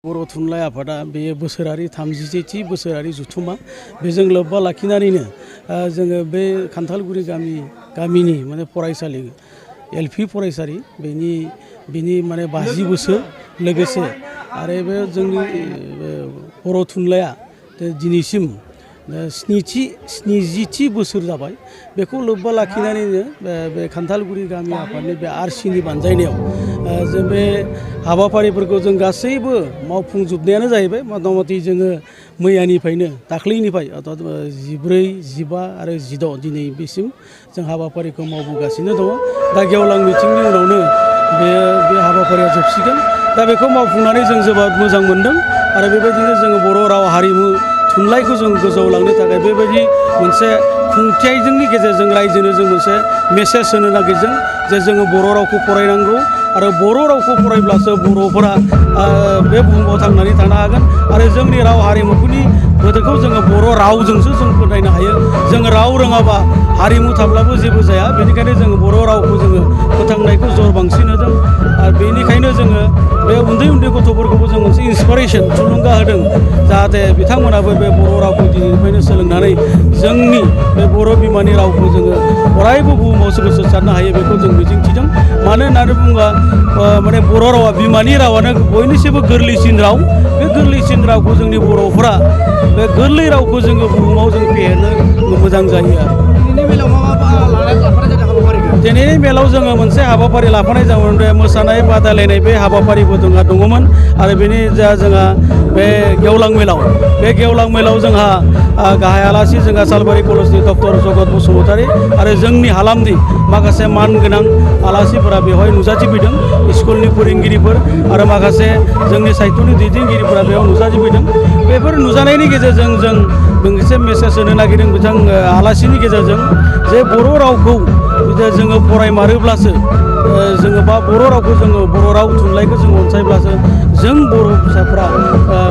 बर' थुनलाइ आफादा बे बोसोरारि 37थि बोसोरारि जुथुमा बेजों लोब्बा लाखिनानैनो जोङो बे खान्थालगुरि गामिनि माने फरायसालि एलपि फरायसालि बेनि माने 50 बोसोर लोगोसे आरो बे जोंनि बर' थुनलाइया दिनैसिम 70थि बोसोर जाबाय। बेखौ लोब्बा लाखिनानैनो बे खान्थालगुरि गामि आफादनि बे आरसिनि बानजायनायाव जों बे हाबाफारिफोरखौ जों गासैबो मावफुंजोबनायानो जाहैबाय। मथा-मथि जोङो मैयानिफ्रायनो दाख्लैनिफ्राय 14, 15 आरो 16 दिनै बेसिम जों हाबाफारिखौ मावबोगासिनो दङ। दा गेवलां मिटिंनि उनावनो बे हाबाफारिया जोबसिगोन। दा बेखौ मावफुंनानै जों जोबोद मोजां मोनदों आरो बेबायदिनो जोङो बर' राव हारिमु थुनलाइखौ जों गोजौआव लांनो थाखाय बेबायदि मोनसे खुंथायजोंनि गेजेरजों रायजोनो जों मोनसे मेसेज होनो नागिरदों जे जोङो बर' रावखौ फरायनांगौ आरो बर' रावखौ फरायब्लासो बर'फोरा बे बुहुमाव थांनानै थानो हागोन आरो जोंनि राव हारिमुफोरनि बोथोरखौ जोङो बर' रावजोंसो जों फोथायनो हायो। जों राव रोङाबा हारिमु थाब्लाबो जेबो जाया। बेनिखायनो जोङो बर' रावखौ जोङो फोथांनायखौ जर बांसिन होदों आरो बेनिखायनो जोङो बे उन्दै गथ'फोरखौबो जों मोनसे इन्सपिरेसन थुलुंगा होदों जाहाथे बिथांमोनाबो बे बर' रावखौ दिनैनिफ्रायनो सोलोंनानै जोंनि बे बर' बिमानि रावखौ जोङो अरायबो बुहुमाव गोसारनो हायो बेखौ जों मिजिंथिदों। मानो होननानै बुङोबा माने बर' रावा बिमानि रावानो बयनिख्रुइबो गोरलैसिन राव। बे गोरलैसिन रावखौ जोंनि बर'फोरा बे गोरलै रावखौ जोङो बुहुमाव जों फेहेरनो मोजां जायो आरो। दिनैनि मेलाव जोङो मोनसे हाबाफारि लाफानाय जादोंमोन। बे मोसानाय बादायलायनाय बे हाबाफारिबो दङमोन आरो बेनि जोंहा बे गेवलां मेलाव जोंहा गाहाय आलासि जोंहा सालबारि कलेजनि डक्टर जगत बसुमतारी आरो जोंनि हालामनि माखासे मानगोनां आलासिफोरा बेवहाय नुजाथिफैदों। स्कुलनि फोरोंगिरिफोर आरो माखासे जोंनि साहित्यनि दैदेनगिरिफोरा बेयाव नुजाथिफैदों। बेफोर नुजानायनि गेजेरजों जों मोनसे मेसेज होनो नागिरदों बिथां आलासिनि गेजेरजों जे बर' रावखौ जोङो फरायमारोब्लासो जोङो बा बर' रावखौ जोङो बर' राव थुनलाइखौ जों अनसायब्लासो जों बर' फिसाफ्रा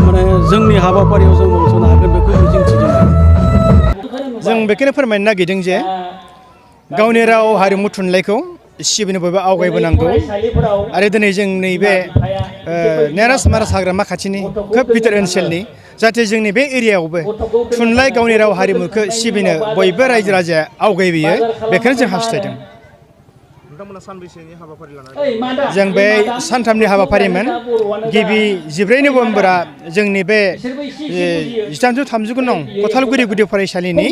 माने जोंनि हाबाफारियाव जों मावसोनो हागोन बेखौ मिजिंथिदों। जों बेखौनो फोरमायनो नागिरदों जे गावनि राव हारिमु थुनलाइखौ सिबिनो बयबो आवगायबोनांगौ आरो दिनै जों नैबे नेरास मारास हाग्रामा खाथिनि खोब भिथोर ओनसोलनि जाहाथे जोंनि बे एरियायावबो थुनलाइ गावनि राव हारिमुखौ सिबिनो बयबो रायजो राजाया आवगायबोयो बेखौनो जों हास्थायदों। जों बे सानथामनि हाबाफारिमोन। गिबि 14 नभेम्बरा जोंनि बे 1339 कथालगुरि गुदि फरायसालिनि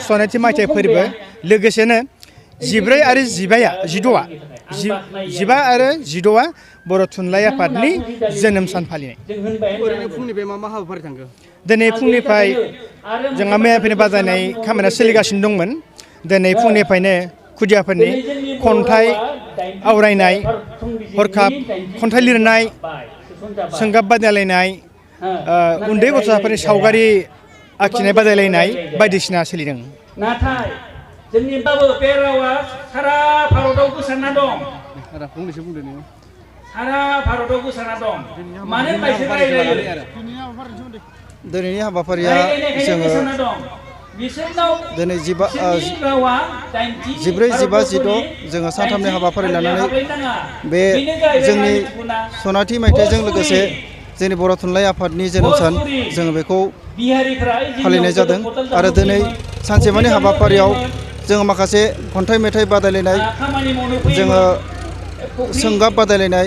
100थि मायथाइ फोरबो लोगोसेनो 14 आरो 15 आरो 16 बर' थुनलाइ आफादनि जोनोम सान फालिनाय। फुंनिफ्राय मा हाबाफारि थांखो? दिनै फुंनिफ्राय जोंहा मैयानिफ्रायनो बादायनाय खामानिया सोलिगासिनो दंमोन। दिनै फुंनिफ्रायनो खुदियाफोरनि खन्थाइ आवरायनाय, हरखाब खन्थाइ लिरनाय, सोंगाब बादायलायनाय, उन्दै गथ'साफोरनि सावगारि आखिनाय बादायलायनाय बायदिसिना सोलिदों। नाथाय जोंनि बे रावा सारा भारताव गोसारना दं। फंनैसो बुंदो नोङो। सारा भारताव गोसारना दं। मानो होनबा बिसोर रायलायो। दिनैनि हाबाफारिया जोङो दिनै 14, 15, 16 जोङो सानथामनि हाबाफारि लानानै बे जोंनि 100थि मायथाइजों लोगोसे जोंनि बर' थुनलाइ आफादनि जोनोम सान जोङो बेखौ फालिनाय जादों आरो दिनै सानसेमानि हाबाफारियाव जोङो माखासे खन्थाइ मेथाइ बादायलायनाय, जोङो सोंगाब बादायलायनाय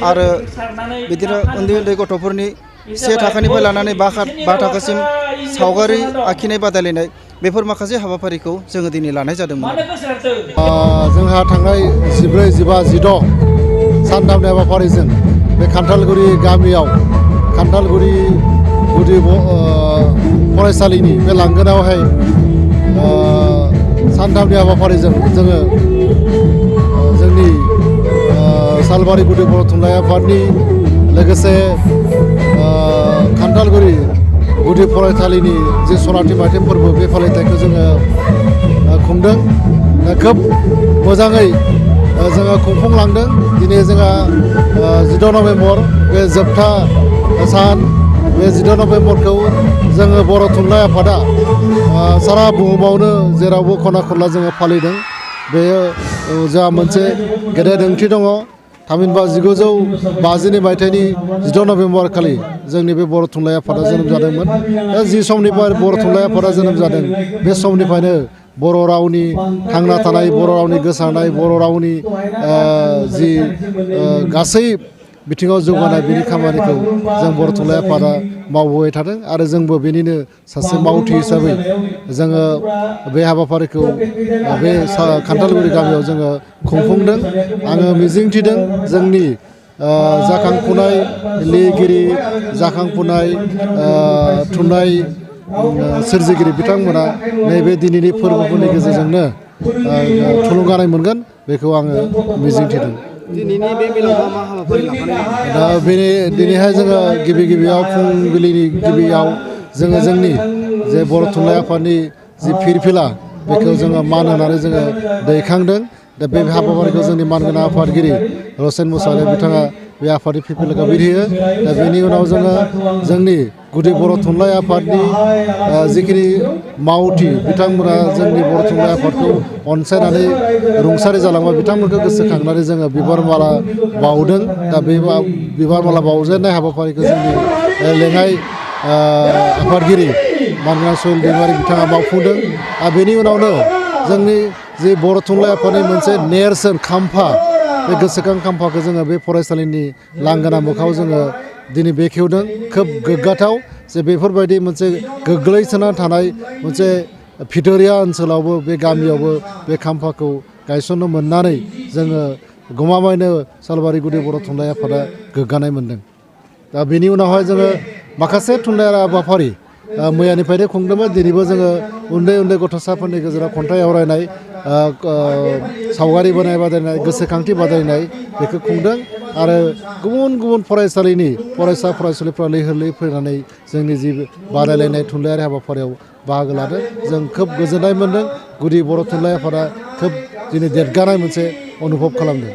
आरो बिदिनो उन्दै गथ'फोरनि 1 थाखोनिफ्राय लानानै 5 थाखोसिम सावगारि आखिनाय बादायलायनाय बेफोर माखासे हाबाफारिखौ जोङो दिनै लानाय जादोंमोन। जोंहा थांनाय 14, 15, 16 सानथामनि हाबाफारिजों बे खान्थालगुरि गामियाव खान्थालगुरि गुदि फरायसालिनि बे लांगोनायावहाय सानथामनि हाबाफारिजों जोङो जोंनि सालबारि गुदि बर' थुनलाइ आफादनि लोगोसे खान्थालगुरि गुदि फरायसालिनि जे 100थि मायथाइ फोरबो बे फालिथायखौ जोङो खुंदों। खोब मोजाङै जोङो खुंफुंलांदों। दिनै जोंहा 14 नभेम्बर बे जोबथा सान। बे 14 नभेम्बरखौ जोङो बर' थुनलाइ आफादा सारा बुहुमावनो जेरावबो खना खनला जोङो फालिदों। बेयो जोंहा मोनसे गेदेर ओंथि दङ। थामहिनबा 1950 मायथाइनि 16 नभेम्बर खालि जोंनि बे बर' थुनलाइ आफादा जोनोम जादोंमोन। दा जि समनिफ्राय बर' थुनलाइ आफादा जोनोम जादों बे समनिफ्रायनो बर' रावनि थांना थानाय, बर' रावनि गोसारनाय, बर' रावनि जि गासै बिथिङाव जौगानाय बेनि खामानिखौ जों बर' थुनलाइ आफादा मावबोबाय थादों आरो जोंबो बेनिनो सासे मावथि हिसाबै जोङो बे हाबाफारिखौ बे खान्थालगुरि गामियाव जोङो खुंफुंदों। आङो मिजिंथिदों जोंनि जाखांफुनाय लिरगिरि, जाखांफुनाय थुनलाइ सोरजिगिरि बिथांमोना नैबे दिनैनि फोरबोफोरनि गेजेरजोंनो थुलुंगानाय मोनगोन बेखौ आङो मिजिंथिदों। दिनैनि बे मेलाव मा हाबाफारि लाफानाय दा दिनैहाय जोङो गिबियाव फुंबिलिनि गिबियाव जोङो जोंनि जे बर' थुनलाइ आफादनि जि फिरफिला बेखौ जोङो मान होनानै जोङो दैखांदों। दा बे हाबाफारिखौ जोंनि मानगोनां आफादगिरि रसेन मुसाहारि बिथाङा बे आफादनि फिरफिलाखौ बिरहोयो। दा बेनि उनाव जोङो जोंनि गुदि बर' थुनलाइ आफादनि जिखिनि मावथि बिथांमोना जोंनि बर' थुनलाइ आफादखौ अनसायनानै रुंसारि जालांबाय बिथांमोनखौ गोसोखांनानै जोङो बिबार माला बाउदों। दा बे बिबार माला बाउजेननाय हाबाफारिखौ जोंनि लेङाइ आफादगिरि मानगोनां सहिल दैमारि बिथाङा मावफुंदों। आरो बेनि उनावनो जोंनि जि बर' थुनलाइ आफादनि मोनसे नेरसोन खाम्फा, बे गोसोखां खाम्फाखौ जोङो बे फरायसालिनि लांगोना मोखाङाव जोङो दिनै बेखेवदों। खोब गोग्गाथाव जे बेफोरबायदि मोनसे गोग्लैसोना थानाय मोनसे भिथोरिया ओनसोलावबो बे गामियावबो बे खाम्फाखौ गायसननो मोननानै जोङो गमामायैनो सालबारि गुदि बर' थुनलाइ आफादा गोग्गानाय मोनदों। दा बेनि उनावहाय जोङो माखासे थुनलाइयारि हाबाफारि मैयानिफ्रायनो खुंदोंमोन। दिनैबो जोङो उन्दै उन्दै गथ'साफोरनि गेजेराव खन्थाइ आवरायनाय, सावगारि बोनाय बादायनाय, गोसोखांथि बादायनाय बेखौ खुंदों। आरो गुबुन गुबुन फरायसालिनि फरायसा फरायसुलिफ्रा लैहोर लैहोर फैनानै जोंनि जि बादायलायनाय थुनलाइयारि हाबाफारियाव बाहागो लादों। जों खोब गोजोननाय मोन्दों। गुदि बर' थुनलाइ आफादा खोब दिनै देरगानाय मोनसे अनुभब खालामदों।